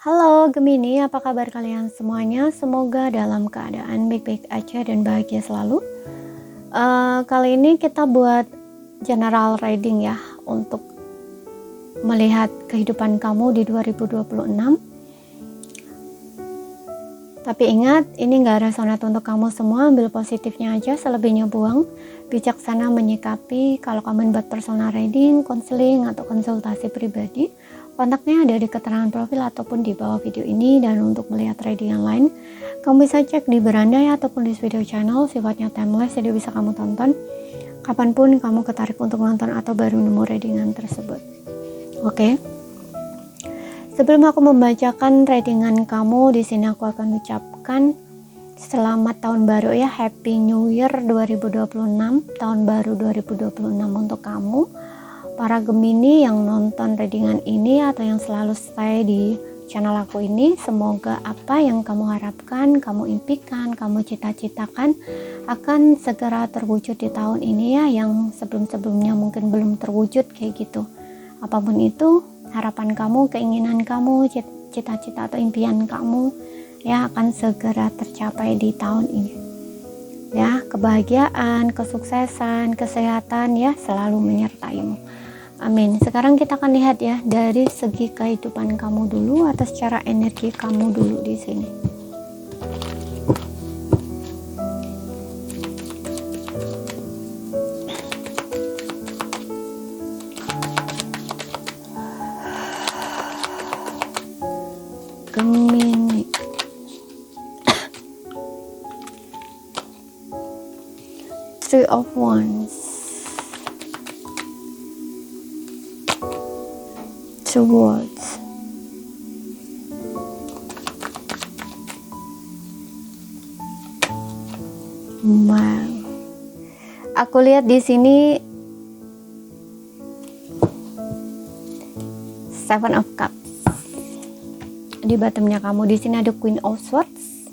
Halo Gemini, apa kabar kalian semuanya? Semoga dalam keadaan baik-baik aja dan bahagia selalu. Kali ini kita buat general reading ya, untuk melihat kehidupan kamu di 2026. Tapi ingat, ini gak resonate untuk kamu semua, ambil positifnya aja, selebihnya buang. Bijaksana menyikapi. Kalau kamu buat personal reading, konseling, atau konsultasi pribadi, kontaknya ada di keterangan profil ataupun di bawah video ini. Dan untuk melihat reading yang lain, kamu bisa cek di Berandai ataupun di video channel, sifatnya timeless, jadi bisa kamu tonton kapanpun kamu ketarik untuk nonton atau baru nemu readingan tersebut. Oke. Sebelum aku membacakan readingan kamu, di sini aku akan ucapkan selamat tahun baru ya, Happy New Year 2026, tahun baru 2026 untuk kamu. Para Gemini yang nonton readingan ini atau yang selalu stay di channel aku ini, semoga apa yang kamu harapkan, kamu impikan, kamu cita-citakan akan segera terwujud di tahun ini ya, yang sebelum-sebelumnya mungkin belum terwujud kayak gitu. Apapun itu, harapan kamu, keinginan kamu, cita-cita atau impian kamu ya akan segera tercapai di tahun ini. Ya, kebahagiaan, kesuksesan, kesehatan ya selalu menyertaimu. Amin. Sekarang kita akan lihat ya dari segi kehidupan kamu dulu atau secara energi kamu dulu di sini. Gemini. Three of Wands. Two Words. Wow. Aku lihat di sini Seven of Cups. Di bottomnya kamu, di sini ada Queen of Swords.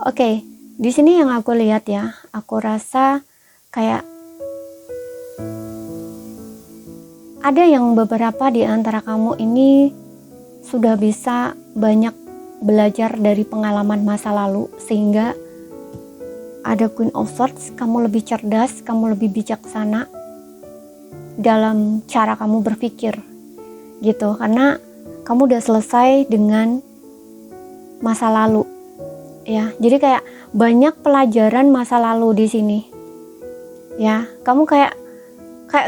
Oke, di sini yang aku lihat ya, aku rasa kayak ada yang beberapa di antara kamu ini sudah bisa banyak belajar dari pengalaman masa lalu, sehingga ada Queen of Swords, kamu lebih cerdas, kamu lebih bijaksana dalam cara kamu berpikir gitu, karena kamu udah selesai dengan masa lalu ya. Jadi kayak banyak pelajaran masa lalu di sini ya. Kamu kayak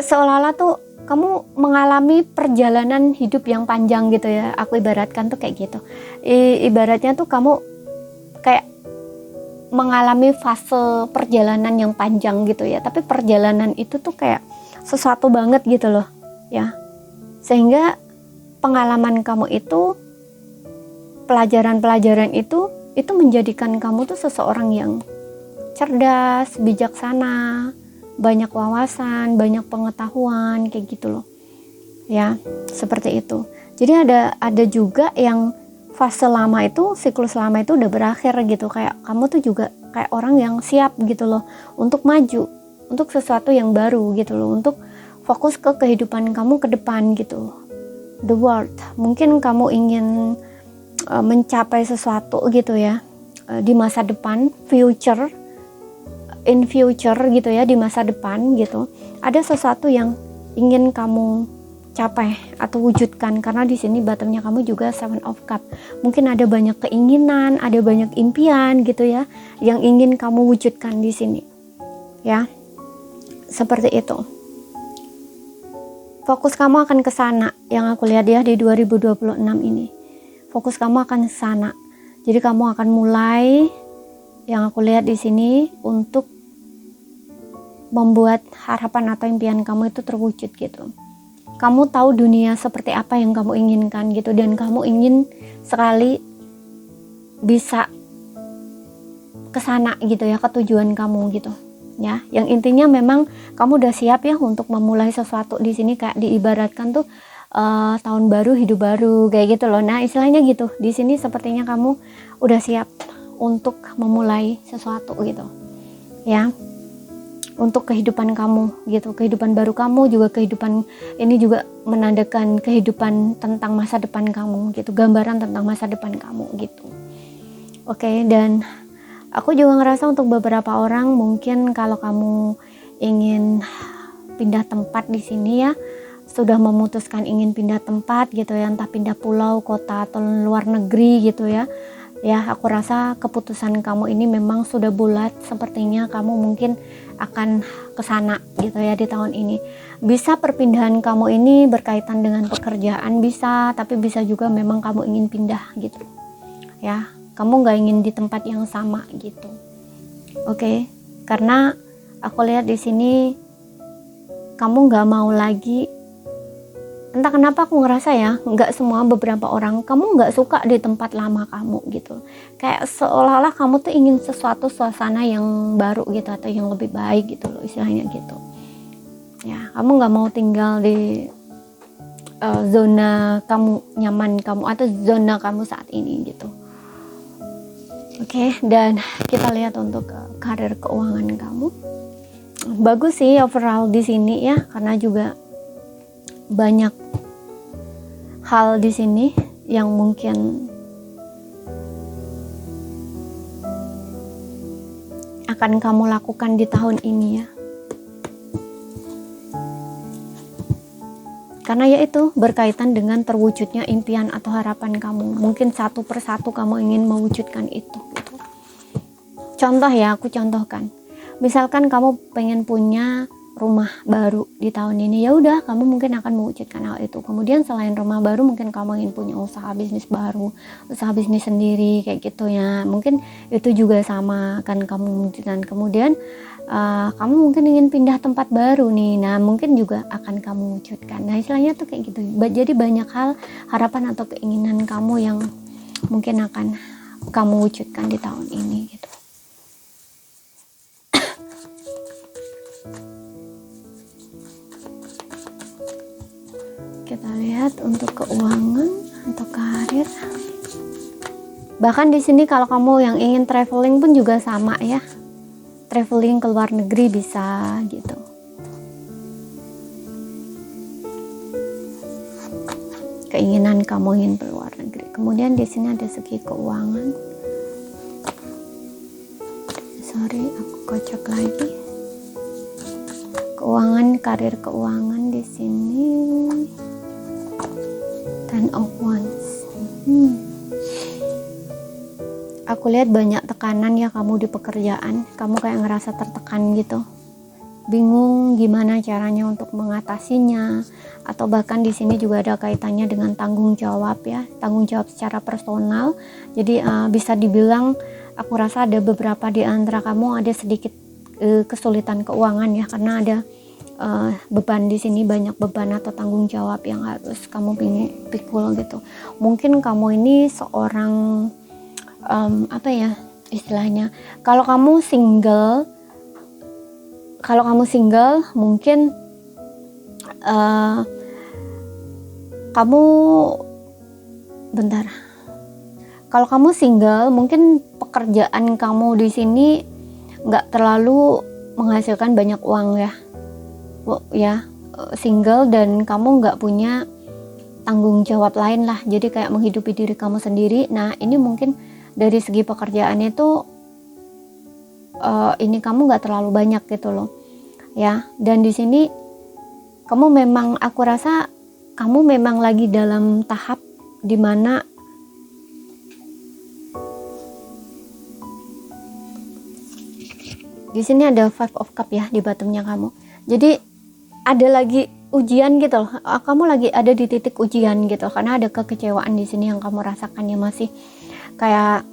seolah-olah tuh kamu mengalami perjalanan hidup yang panjang gitu ya. Aku ibaratkan tuh kayak gitu. Ibaratnya tuh kamu kayak mengalami fase perjalanan yang panjang gitu ya. Tapi perjalanan itu tuh kayak sesuatu banget gitu loh ya. Sehingga pengalaman kamu itu, pelajaran-pelajaran itu menjadikan kamu tuh seseorang yang cerdas, bijaksana, banyak wawasan, banyak pengetahuan kayak gitu loh. Ya, seperti itu. Jadi ada juga yang fase lama itu, siklus lama itu udah berakhir gitu. Kayak kamu tuh juga kayak orang yang siap gitu loh untuk maju, untuk sesuatu yang baru gitu loh, untuk fokus ke kehidupan kamu ke depan gitu. The world, mungkin kamu ingin mencapai sesuatu gitu ya di masa depan, in future gitu ya, di masa depan gitu. Ada sesuatu yang ingin kamu capai atau wujudkan, karena di sini bottomnya kamu juga Seven of Cup. Mungkin ada banyak keinginan, ada banyak impian gitu ya yang ingin kamu wujudkan di sini. Ya. Seperti itu. Fokus kamu akan ke sana, yang aku lihat ya di 2026 ini. Fokus kamu akan ke sana. Jadi kamu akan mulai, yang aku lihat di sini, untuk membuat harapan atau impian kamu itu terwujud gitu. Kamu tahu dunia seperti apa yang kamu inginkan gitu, dan kamu ingin sekali bisa ke sana gitu ya, ke tujuan kamu gitu. Ya, yang intinya memang kamu udah siap ya untuk memulai sesuatu di sini, kayak diibaratkan tuh tahun baru hidup baru kayak gitu loh. Nah, istilahnya gitu. Di sini sepertinya kamu udah siap untuk memulai sesuatu gitu. Ya. untuk kehidupan kamu gitu, kehidupan baru kamu juga, kehidupan ini juga menandakan kehidupan tentang masa depan kamu gitu, gambaran tentang masa depan kamu gitu. Oke, dan aku juga ngerasa untuk beberapa orang mungkin kalau kamu ingin pindah tempat di sini ya, sudah memutuskan ingin pindah tempat gitu ya, entah pindah pulau, kota atau luar negeri gitu ya. Ya, aku rasa keputusan kamu ini memang sudah bulat, sepertinya kamu mungkin akan ke sana gitu ya di tahun ini. Bisa perpindahan kamu ini berkaitan dengan pekerjaan bisa, tapi bisa juga memang kamu ingin pindah gitu. Ya, kamu nggak ingin di tempat yang sama gitu. Oke, karena aku lihat di sini kamu nggak mau lagi. Entah kenapa aku ngerasa ya, nggak semua, beberapa orang kamu nggak suka di tempat lama kamu gitu. Kayak seolah-olah kamu tuh ingin sesuatu suasana yang baru gitu, atau yang lebih baik gitu loh istilahnya gitu. Ya, kamu nggak mau tinggal di zona kamu nyaman kamu atau zona kamu saat ini gitu. Oke, dan kita lihat untuk karir keuangan kamu. Bagus sih overall di sini ya, karena juga banyak hal di sini yang mungkin akan kamu lakukan di tahun ini ya. Karena yaitu berkaitan dengan terwujudnya impian atau harapan kamu. Mungkin satu persatu kamu ingin mewujudkan itu gitu. Contoh ya, aku contohkan. Misalkan kamu pengen punya rumah baru di tahun ini, ya udah kamu mungkin akan mewujudkan hal itu. Kemudian selain rumah baru, mungkin kamu ingin punya usaha bisnis baru, usaha bisnis sendiri kayak gitu ya. Mungkin itu juga sama kan kamu wujudkan. Kemudian kamu mungkin ingin pindah tempat baru nih, nah mungkin juga akan kamu wujudkan. Nah istilahnya tuh kayak gitu. Jadi banyak hal, harapan atau keinginan kamu yang mungkin akan kamu wujudkan di tahun ini gitu. Kita lihat untuk keuangan, untuk karir. Bahkan di sini kalau kamu yang ingin traveling pun juga sama ya. Traveling ke luar negeri bisa gitu. Keinginan kamu ingin ke luar negeri. Kemudian di sini ada segi keuangan. Sorry, aku kocok lagi. Keuangan, karir keuangan di sini. Ten of Wands. Aku lihat banyak tekanan ya kamu di pekerjaan. Kamu kayak ngerasa tertekan gitu. Bingung gimana caranya untuk mengatasinya, atau bahkan di sini juga ada kaitannya dengan tanggung jawab ya, tanggung jawab secara personal. Jadi bisa dibilang aku rasa ada beberapa di antara kamu ada sedikit kesulitan keuangan ya, karena ada beban di sini, banyak beban atau tanggung jawab yang harus kamu pikul gitu. Mungkin kamu ini seorang apa ya istilahnya, kalau kamu single mungkin kamu kalau kamu single mungkin pekerjaan kamu di sini nggak terlalu menghasilkan banyak uang ya, single dan kamu nggak punya tanggung jawab lain lah, jadi kayak menghidupi diri kamu sendiri. Nah ini mungkin dari segi pekerjaan itu ini kamu nggak terlalu banyak gitu loh ya. Dan di sini kamu memang, aku rasa kamu memang lagi dalam tahap dimana di sini ada Five of Cup ya di bottomnya kamu. Jadi ada lagi ujian gitu loh. Kamu lagi ada di titik ujian gitu, karena ada kekecewaan di sini yang kamu rasakan ya, masih kayak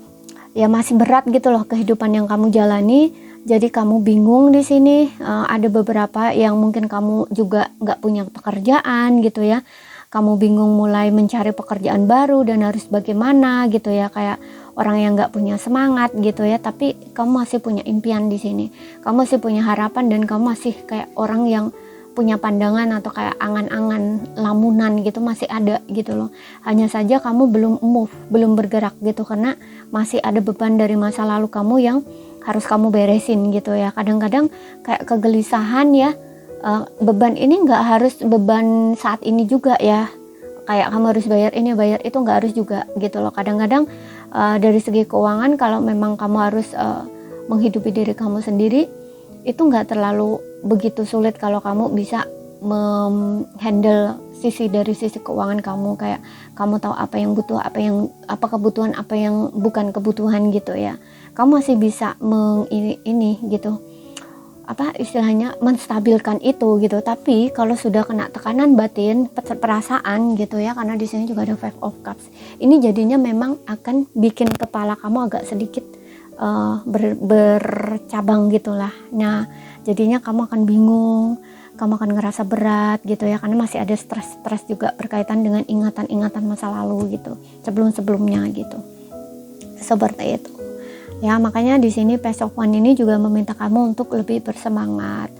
ya masih berat gitu loh kehidupan yang kamu jalani. Jadi kamu bingung di sini. Ada beberapa yang mungkin kamu juga nggak punya pekerjaan gitu ya. Kamu bingung mulai mencari pekerjaan baru dan harus bagaimana gitu ya, kayak orang yang nggak punya semangat gitu ya. Tapi kamu masih punya impian di sini. Kamu masih punya harapan dan kamu masih kayak orang yang punya pandangan atau kayak angan-angan lamunan gitu, masih ada gitu loh. Hanya saja kamu belum bergerak gitu, karena masih ada beban dari masa lalu kamu yang harus kamu beresin gitu ya. Kadang-kadang kayak kegelisahan ya, beban ini nggak harus beban saat ini juga ya, kayak kamu harus bayar ini bayar itu, nggak harus juga gitu loh. Kadang-kadang dari segi keuangan kalau memang kamu harus menghidupi diri kamu sendiri, itu nggak terlalu begitu sulit kalau kamu bisa handle dari sisi keuangan kamu, kayak kamu tahu apa yang butuh, apa kebutuhan, apa yang bukan kebutuhan gitu ya. Kamu masih bisa ini gitu, apa istilahnya, menstabilkan itu gitu. Tapi kalau sudah kena tekanan batin, perasaan gitu ya, karena di sini juga ada Five of Cups, ini jadinya memang akan bikin kepala kamu agak sedikit bercabang gitulah. Nah jadinya kamu akan bingung, kamu akan ngerasa berat gitu ya, karena masih ada stres juga berkaitan dengan ingatan-ingatan masa lalu gitu, sebelum-sebelumnya gitu, seperti itu ya. Makanya di sini Page of Wands ini juga meminta kamu untuk lebih bersemangat,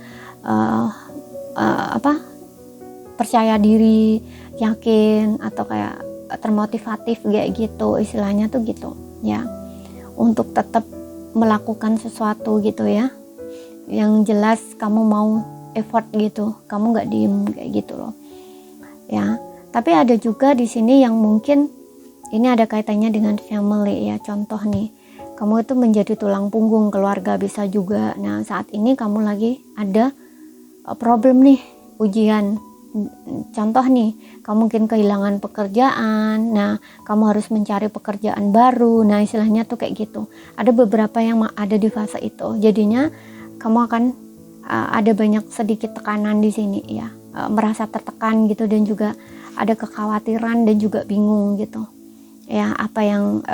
percaya diri, yakin, atau kayak termotivatif kayak gitu istilahnya tuh gitu ya, untuk tetap melakukan sesuatu gitu ya, yang jelas kamu mau effort gitu, kamu nggak diem kayak gitu loh ya. Tapi ada juga di sini yang mungkin ini ada kaitannya dengan family ya. Contoh nih, kamu itu menjadi tulang punggung keluarga bisa juga. Nah saat ini kamu lagi ada problem nih, ujian. Contoh nih, kamu mungkin kehilangan pekerjaan, nah kamu harus mencari pekerjaan baru. Nah istilahnya tuh kayak gitu. Ada beberapa yang ada di fase itu, jadinya kamu akan ada banyak sedikit tekanan di sini ya, merasa tertekan gitu, dan juga ada kekhawatiran dan juga bingung gitu ya, apa yang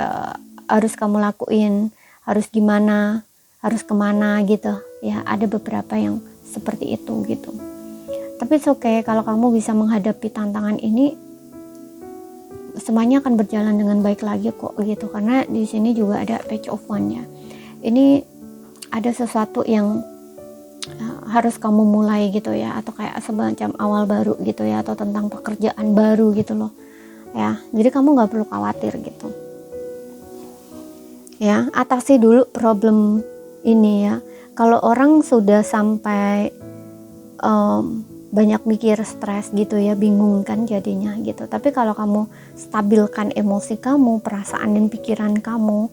harus kamu lakuin, harus gimana, harus kemana gitu ya. Ada beberapa yang seperti itu gitu. Tapi it's okay kalau kamu bisa menghadapi tantangan ini, semuanya akan berjalan dengan baik lagi kok gitu. Karena di sini juga ada Page of Wands ya. Ini ada sesuatu yang harus kamu mulai gitu ya, atau kayak semacam awal baru gitu ya, atau tentang pekerjaan baru gitu loh ya. Jadi kamu nggak perlu khawatir gitu ya. Atasi dulu problem ini ya. Kalau orang sudah sampai banyak mikir, stres gitu ya, bingung kan jadinya gitu. Tapi kalau kamu stabilkan emosi kamu, perasaan dan pikiran kamu,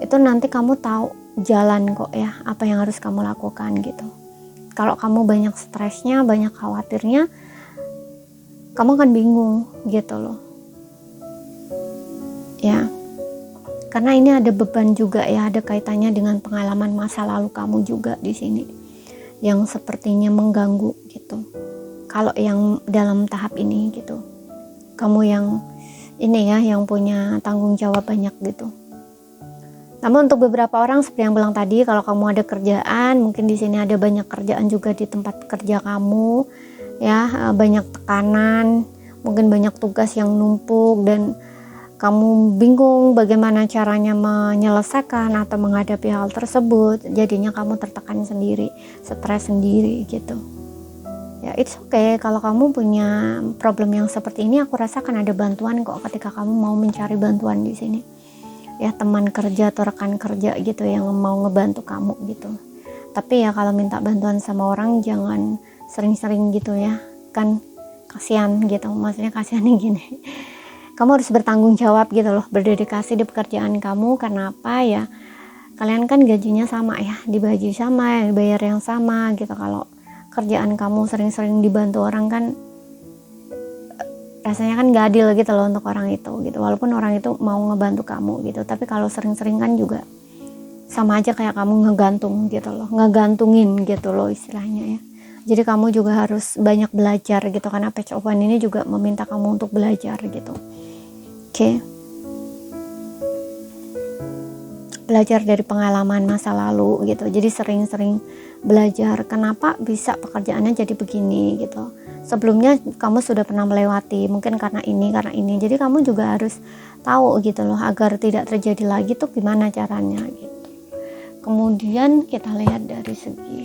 itu nanti kamu tahu jalan kok ya, apa yang harus kamu lakukan gitu. Kalau kamu banyak stresnya, banyak khawatirnya, kamu akan bingung gitu loh ya. Karena ini ada beban juga ya, ada kaitannya dengan pengalaman masa lalu kamu juga di sini, yang sepertinya mengganggu gitu. Kalau yang dalam tahap ini gitu, kamu yang ini ya, yang punya tanggung jawab banyak gitu. Namun untuk beberapa orang seperti yang bilang tadi, kalau kamu ada kerjaan, mungkin di sini ada banyak kerjaan juga di tempat kerja kamu ya, banyak tekanan, mungkin banyak tugas yang numpuk, dan kamu bingung bagaimana caranya menyelesaikan atau menghadapi hal tersebut. Jadinya kamu tertekan sendiri, stres sendiri gitu ya. It's okay kalau kamu punya problem yang seperti ini. Aku rasa akan ada bantuan kok ketika kamu mau mencari bantuan di sini ya, teman kerja atau rekan kerja gitu yang mau ngebantu kamu gitu. Tapi ya kalau minta bantuan sama orang jangan sering-sering gitu ya, kan kasihan gitu. Maksudnya kasihannya gini, kamu harus bertanggung jawab gitu loh, berdedikasi di pekerjaan kamu. Karena apa ya, kalian kan gajinya sama ya, dibaji sama, dibayar yang sama gitu. Kalau kerjaan kamu sering-sering dibantu orang kan rasanya kan gak adil gitu loh untuk orang itu gitu, walaupun orang itu mau ngebantu kamu gitu. Tapi kalau sering-sering kan juga sama aja kayak kamu ngegantung gitu loh, ngegantungin gitu loh istilahnya ya. Jadi kamu juga harus banyak belajar gitu, karena Page of Wands ini juga meminta kamu untuk belajar gitu. Oke. Belajar dari pengalaman masa lalu gitu. Jadi sering-sering belajar kenapa bisa pekerjaannya jadi begini gitu. Sebelumnya kamu sudah pernah melewati, mungkin karena ini. Jadi kamu juga harus tahu gitu loh, agar tidak terjadi lagi tuh gimana caranya gitu. Kemudian kita lihat dari segi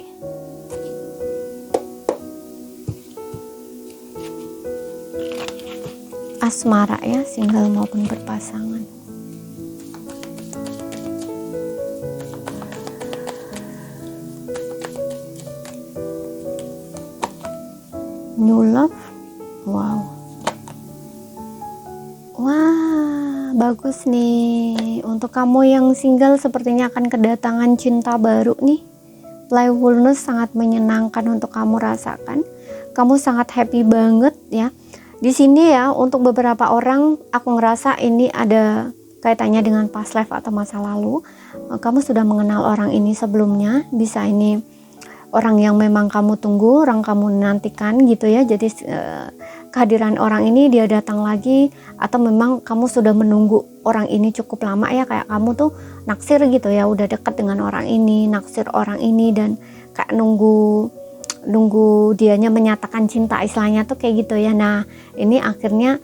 asmara ya, single maupun berpasangan. New love. Wow. Wah, bagus nih. Untuk kamu yang single sepertinya akan kedatangan cinta baru nih. Playfulness sangat menyenangkan untuk kamu rasakan. Kamu sangat happy banget ya. Di sini ya, untuk beberapa orang aku ngerasa ini ada kaitannya dengan past life atau masa lalu. Kamu sudah mengenal orang ini sebelumnya. Bisa ini orang yang memang kamu tunggu, orang kamu nantikan gitu ya. Jadi kehadiran orang ini dia datang lagi, atau memang kamu sudah menunggu orang ini cukup lama ya, kayak kamu tuh naksir gitu ya, udah dekat dengan orang ini, naksir orang ini, dan kayak nunggu dianya menyatakan cinta istilahnya tuh kayak gitu ya. Nah ini akhirnya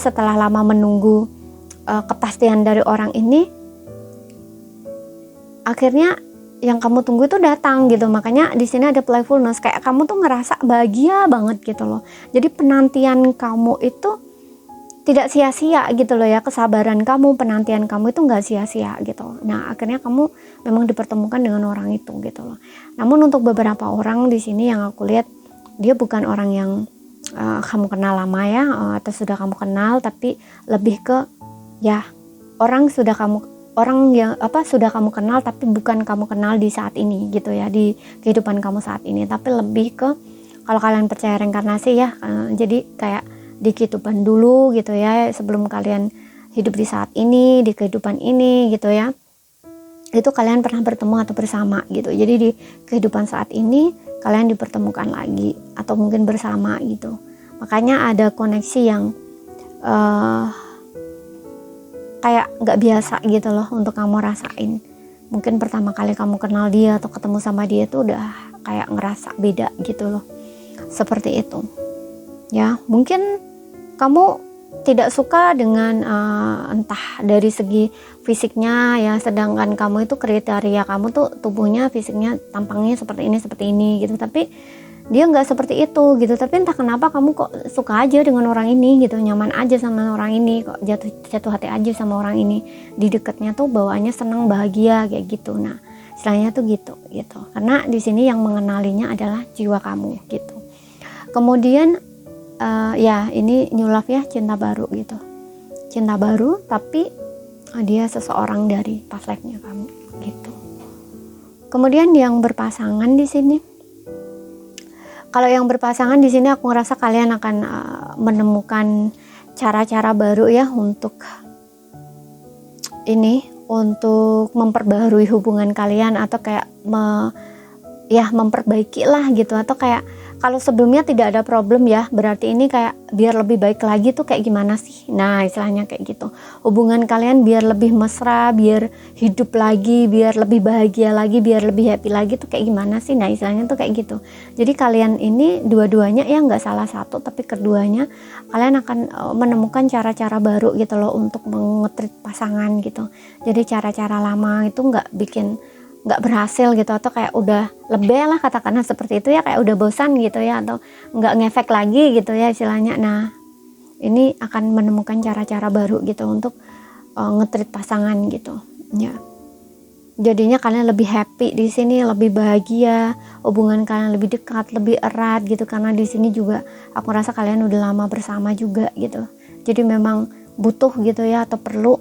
setelah lama menunggu kepastian dari orang ini, akhirnya yang kamu tunggu itu datang gitu. Makanya di sini ada playfulness, kayak kamu tuh ngerasa bahagia banget gitu loh. Jadi penantian kamu itu tidak sia-sia gitu loh ya, kesabaran kamu, penantian kamu itu nggak sia-sia gitu. Nah akhirnya kamu memang dipertemukan dengan orang itu gitu loh. Namun untuk beberapa orang di sini yang aku lihat, dia bukan orang yang kamu kenal lama ya, atau sudah kamu kenal, tapi lebih ke ya orang yang sudah kamu kenal tapi bukan kamu kenal di saat ini gitu ya, di kehidupan kamu saat ini, tapi lebih ke, kalau kalian percaya reinkarnasi ya, jadi kayak di kehidupan dulu gitu ya, sebelum kalian hidup di saat ini, di kehidupan ini gitu ya, itu kalian pernah bertemu atau bersama gitu. Jadi di kehidupan saat ini kalian dipertemukan lagi atau mungkin bersama gitu. Makanya ada koneksi yang kayak nggak biasa gitu loh untuk kamu rasain. Mungkin pertama kali kamu kenal dia atau ketemu sama dia tuh udah kayak ngerasa beda gitu loh, seperti itu ya. Mungkin kamu tidak suka dengan entah dari segi fisiknya ya, sedangkan kamu itu kriteria kamu tuh tubuhnya, fisiknya, tampangnya seperti ini gitu, tapi dia nggak seperti itu gitu. Tapi entah kenapa kamu kok suka aja dengan orang ini gitu, nyaman aja sama orang ini, kok jatuh hati aja sama orang ini, di dekatnya tuh bawaannya senang, bahagia kayak gitu. Nah istilahnya tuh gitu karena di sini yang mengenalinya adalah jiwa kamu gitu. Kemudian ya ini new love ya, cinta baru gitu, cinta baru tapi dia seseorang dari past life-nya kamu gitu. Kemudian yang berpasangan di sini, kalau yang berpasangan di sini aku ngerasa kalian akan menemukan cara-cara baru ya untuk memperbaharui hubungan kalian, atau kayak memperbaiki lah gitu, atau kayak kalau sebelumnya tidak ada problem ya, berarti ini kayak biar lebih baik lagi tuh kayak gimana sih. Nah istilahnya kayak gitu, hubungan kalian biar lebih mesra, biar hidup lagi, biar lebih bahagia lagi, biar lebih happy lagi tuh kayak gimana sih. Nah istilahnya tuh kayak gitu. Jadi kalian ini dua-duanya ya, nggak salah satu tapi keduanya kalian akan menemukan cara-cara baru gitu loh untuk mengetrit pasangan gitu. Jadi cara-cara lama itu nggak berhasil gitu, atau kayak udah lebih lah katakanlah seperti itu ya, kayak udah bosan gitu ya, atau nggak ngefek lagi gitu ya istilahnya. Nah ini akan menemukan cara-cara baru gitu untuk ngetrit pasangan gitu ya. Jadinya kalian lebih happy di sini, lebih bahagia, hubungan kalian lebih dekat, lebih erat gitu, karena di sini juga aku rasa kalian udah lama bersama juga gitu. Jadi memang butuh gitu ya, atau perlu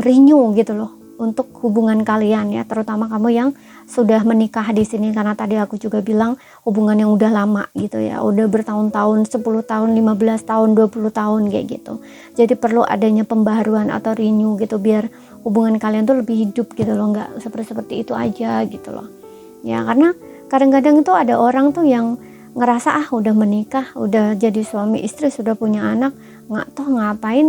renew gitu loh untuk hubungan kalian ya, terutama kamu yang sudah menikah di sini, karena tadi aku juga bilang hubungan yang udah lama gitu ya, udah bertahun-tahun, 10 tahun, 15 tahun, 20 tahun kayak gitu. Jadi perlu adanya pembaharuan atau renew gitu, biar hubungan kalian tuh lebih hidup gitu loh, nggak seperti itu aja gitu loh ya. Karena kadang-kadang itu ada orang tuh yang ngerasa udah menikah, udah jadi suami istri, sudah punya anak, nggak tahu ngapain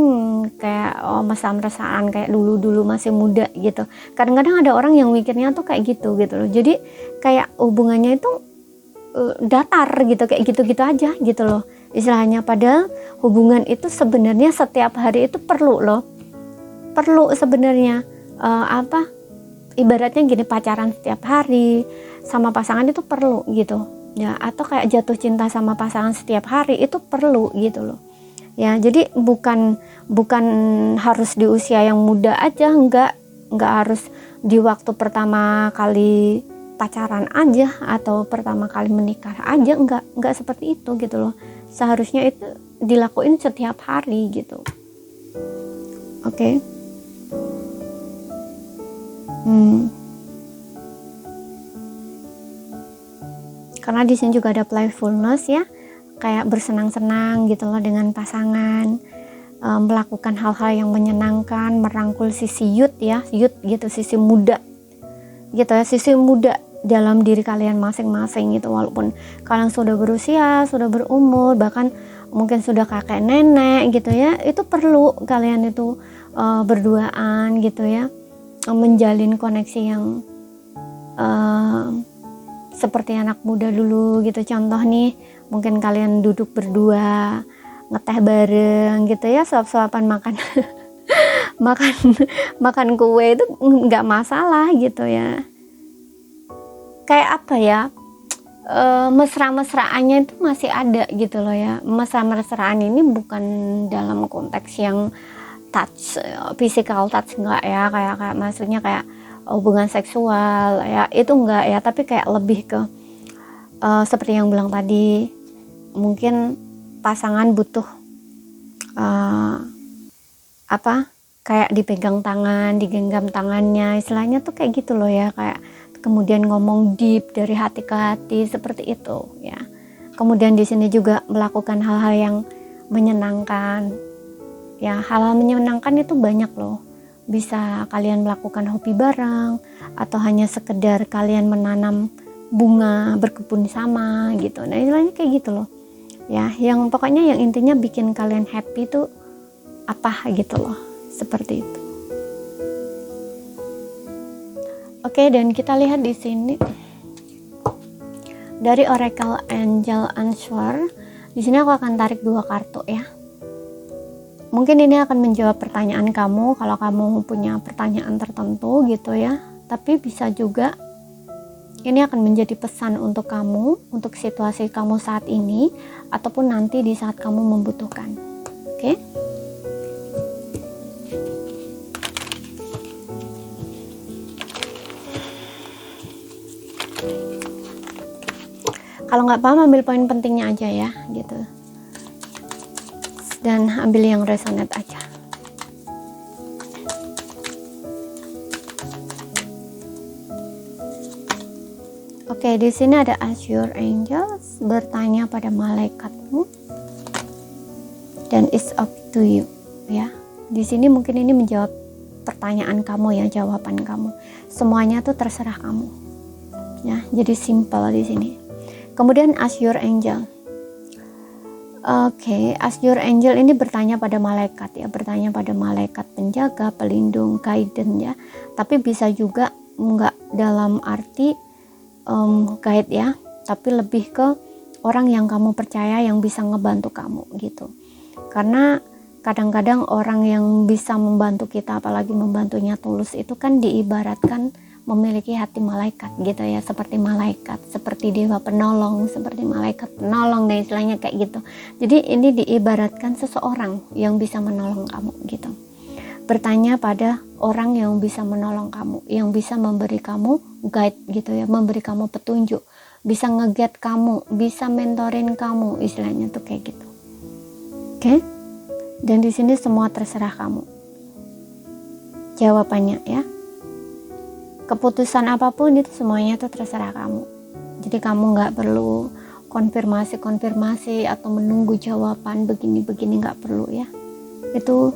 kayak mesra-mesraan kayak dulu masih muda gitu. Kadang-kadang ada orang yang mikirnya tuh kayak gitu loh. Jadi kayak hubungannya itu datar gitu, kayak gitu-gitu aja gitu loh istilahnya. Padahal hubungan itu sebenarnya setiap hari itu perlu sebenarnya ibaratnya gini, pacaran setiap hari sama pasangan itu perlu gitu ya, atau kayak jatuh cinta sama pasangan setiap hari itu perlu gitu loh ya. Jadi bukan harus di usia yang muda aja, enggak harus di waktu pertama kali pacaran aja atau pertama kali menikah aja, enggak seperti itu gitu loh. Seharusnya itu dilakuin setiap hari gitu. Oke. Karena di sini juga ada playfulness ya, kayak bersenang-senang gitu loh dengan pasangan, melakukan hal-hal yang menyenangkan, merangkul sisi youth ya, youth gitu, sisi muda gitu ya, sisi muda dalam diri kalian masing-masing gitu. Walaupun kalian sudah berusia, sudah berumur, bahkan mungkin sudah kakek nenek gitu ya, itu perlu kalian itu berduaan gitu ya, menjalin koneksi yang seperti anak muda dulu gitu. Contoh nih, mungkin kalian duduk berdua ngeteh bareng gitu ya, suap-suapan makan makan kue itu nggak masalah gitu ya. Kayak apa ya, mesra-mesraannya itu masih ada gitu loh ya. Mesra-mesraan ini bukan dalam konteks yang touch, physical touch, enggak ya, kayak maksudnya kayak hubungan seksual ya, itu enggak ya, tapi kayak lebih ke seperti yang bilang tadi, mungkin pasangan butuh kayak dipegang tangan, digenggam tangannya, istilahnya tuh kayak gitu loh ya, kayak kemudian ngomong deep dari hati ke hati seperti itu ya. Kemudian di sini juga melakukan hal-hal yang menyenangkan ya. Hal-hal menyenangkan itu banyak loh, bisa kalian melakukan hobi bareng, atau hanya sekedar kalian menanam bunga, berkebun sama gitu. Nah istilahnya kayak gitu loh ya, yang pokoknya yang intinya bikin kalian happy tuh apa gitu loh, seperti itu. Oke, dan kita lihat di sini dari Oracle Angel Answer. Di sini aku akan tarik 2 kartu ya. Mungkin ini akan menjawab pertanyaan kamu kalau kamu punya pertanyaan tertentu gitu ya. Tapi bisa juga ini akan menjadi pesan untuk kamu, untuk situasi kamu saat ini, ataupun nanti di saat kamu membutuhkan. Oke? Kalau nggak paham, ambil poin pentingnya aja ya gitu, dan ambil yang resonate aja. Oke, di sini ada Ask Your Angels, bertanya pada malaikatmu, dan it's up to you ya. Di sini mungkin ini menjawab pertanyaan kamu ya, jawaban kamu. Semuanya tuh terserah kamu ya. Jadi simple di sini. Kemudian Ask Your Angel. Oke, Ask Your Angel ini bertanya pada malaikat ya, bertanya pada malaikat penjaga, pelindung, guidance ya. Tapi bisa juga nggak dalam arti guide ya, tapi lebih ke orang yang kamu percaya yang bisa ngebantu kamu gitu. Karena kadang-kadang orang yang bisa membantu kita, apalagi membantunya tulus, itu kan diibaratkan memiliki hati malaikat gitu ya, seperti malaikat, seperti dewa penolong, seperti malaikat penolong, dan istilahnya kayak gitu. Jadi ini diibaratkan seseorang yang bisa menolong kamu gitu. Bertanya pada orang yang bisa menolong kamu, yang bisa memberi kamu guide gitu ya, memberi kamu petunjuk, bisa nge-guide kamu, bisa mentorin kamu, istilahnya tuh kayak gitu. Oke? Dan di sini semua terserah kamu jawabannya ya. Keputusan apapun itu semuanya tuh terserah kamu. Jadi kamu nggak perlu konfirmasi atau menunggu jawaban begini-begini, nggak perlu ya. Itu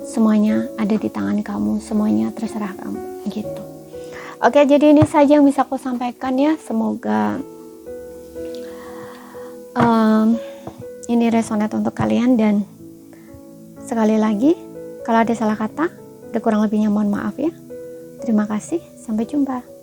semuanya ada di tangan kamu, semuanya terserah kamu gitu. Oke, jadi ini saja yang bisa aku sampaikan ya. Semoga ini resonate untuk kalian, dan sekali lagi kalau ada salah kata, ada kurang lebihnya mohon maaf ya. Terima kasih, sampai jumpa.